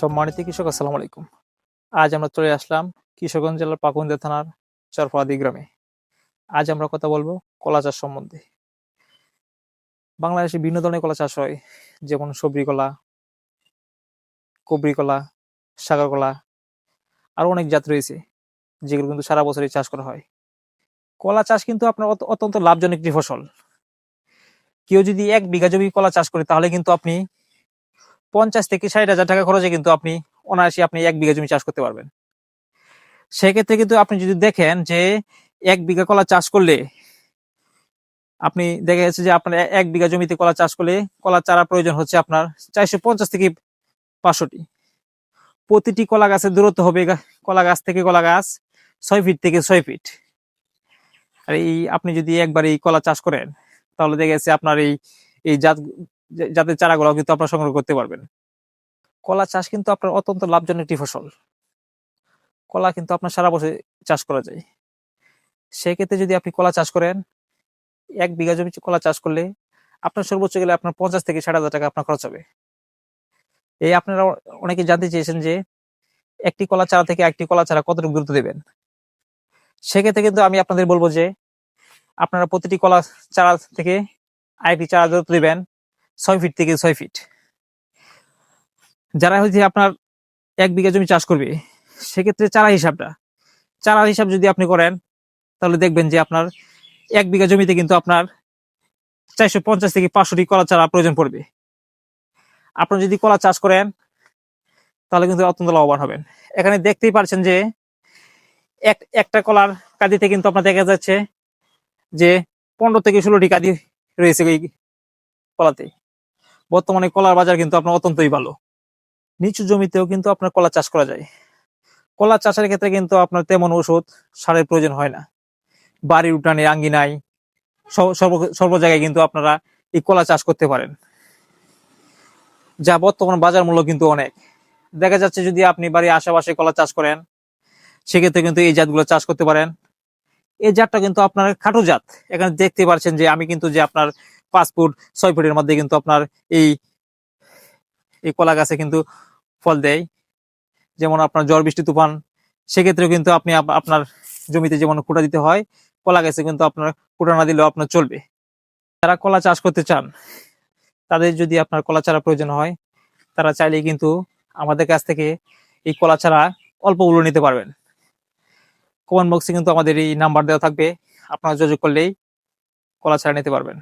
সম্মানিত কৃষক, আসসালামু আলাইকুম। আজ আমরা চলে আসলাম কিশোরগঞ্জ জেলার পাকুন্দিয়া থানার চরফাদি গ্রামে। আজ আমরা কথা বলবো কলা চাষ সম্বন্ধে। বাংলাদেশে বিভিন্ন ধরনের কলা চাষ হয়, যেমন সবরি কলা, কবরি কলা, সাগর কলা, আরো অনেক জাত রয়েছে, যেগুলো কিন্তু সারা বছরই চাষ করা হয়। কলা চাষ কিন্তু আপনার অত্যন্ত লাভজনক একটি ফসল। কেউ যদি 1 বিঘা জমি কলা চাষ করে, তাহলে কিন্তু আপনি 50 থেকে 60,000 টাকা খরচে কিন্তু আপনি অনায়াসে 1 বিঘা জমি চাষ করতে পারবেন। সেক্ষেত্রে কিন্তু আপনি যদি দেখেন যে 1 বিঘা কলা চাষ করলে আপনি দেখা যাচ্ছে যে আপনার 1 বিঘা জমিতে কলা চাষ করলে কলার চারা প্রয়োজন হচ্ছে আপনার 450 থেকে 500টি। প্রতিটি কলা গাছের দূরত্ব হবে কলা গাছ থেকে কলা গাছ 6 ফিট থেকে 6 ফিট। আর এই আপনি যদি একবার এই কলা চাষ করেন, তাহলে দেখা যাচ্ছে আপনার এই জাতের চারাগুলো কিন্তু আপনার সংগ্রহ করতে পারবেন। কলা চাষ কিন্তু আপনার অত্যন্ত লাভজনক একটি ফসল। কলা কিন্তু আপনার সারা বছর চাষ করা যায়। সেক্ষেত্রে যদি আপনি কলা চাষ করেন, 1 বিঘা জমি কলা চাষ করলে আপনার সর্বোচ্চ গেলে আপনার 50 থেকে 60,000 টাকা আপনার খরচ হবে। এই আপনারা অনেকে জানতে চেয়েছেন যে একটি কলা চারা থেকে একটি কলা চারা কতটুকু দূরত্ব দেবেন। সেক্ষেত্রে কিন্তু আমি আপনাদের বলবো যে আপনারা প্রতিটি কলা চারা থেকে আরেকটি চারা দূরত্ব দেবেন 6 ফিট থেকে 6 ফিট। যারা হচ্ছে আপনার 1 বিঘা জমি চাষ করবে, সেক্ষেত্রে চারা হিসাব যদি আপনি করেন, তাহলে দেখবেন যে আপনার 1 বিঘা জমিতে কিন্তু আপনার 450 থেকে 500টি কলা চারা প্রয়োজন পড়বে। আপনি যদি কলা চাষ করেন, তাহলে কিন্তু অত্যন্ত লাভবান হবেন। এখানে দেখতেই পারছেন যে একটা কলার কাঁদিতে কিন্তু আপনার দেখা যাচ্ছে যে 15 থেকে 16টি কাঁদি রয়েছে এই কলাতে। বর্তমানে কলার বাজার কিন্তু আপনার অত্যন্তই ভালো। নিচু জমিতেও কিন্তু আপনার কলা চাষ করা যায়। কলা চাষের ক্ষেত্রে কিন্তু আপনার তেমন ওষুধ সারের প্রয়োজন হয় না। বাড়ির উঠানে, আঙ্গিনায়, সর্ব জায়গায় কিন্তু আপনারা এই কলা চাষ করতে পারেন, যা বর্তমান বাজার মূল্য কিন্তু অনেক। দেখা যাচ্ছে যদি আপনি বাড়ির আশেপাশে কলা চাষ করেন, সেক্ষেত্রে কিন্তু এই জাতগুলো চাষ করতে পারেন। এই জাতটা কিন্তু আপনার খাটো জাত। এখানে দেখতে পাচ্ছেন যে আমি কিন্তু যে আপনার 5 ফুট 6 ফুটের মধ্যে কিন্তু আপনার এই কলা গাছে কিন্তু ফল দেয়। যেমন আপনার ঝড় বৃষ্টি তুফান, সেক্ষেত্রেও কিন্তু আপনি আপনার জমিতে যেমন খুঁটা দিতে হয়, কলা গাছে কিন্তু আপনার খুঁটা না দিলেও আপনার চলবে। যারা কলা চাষ করতে চান, তাদের যদি আপনার কলা চারা প্রয়োজন হয়, তারা চাইলে কিন্তু আমাদের কাছ থেকে এই কলা চারা অল্পগুলো নিতে পারবেন। কমেন্ট বক্সে কিন্তু আমাদের এই নাম্বার দেওয়া থাকবে, আপনারা যোগাযোগ করলেই কলা চারা নিতে পারবেন।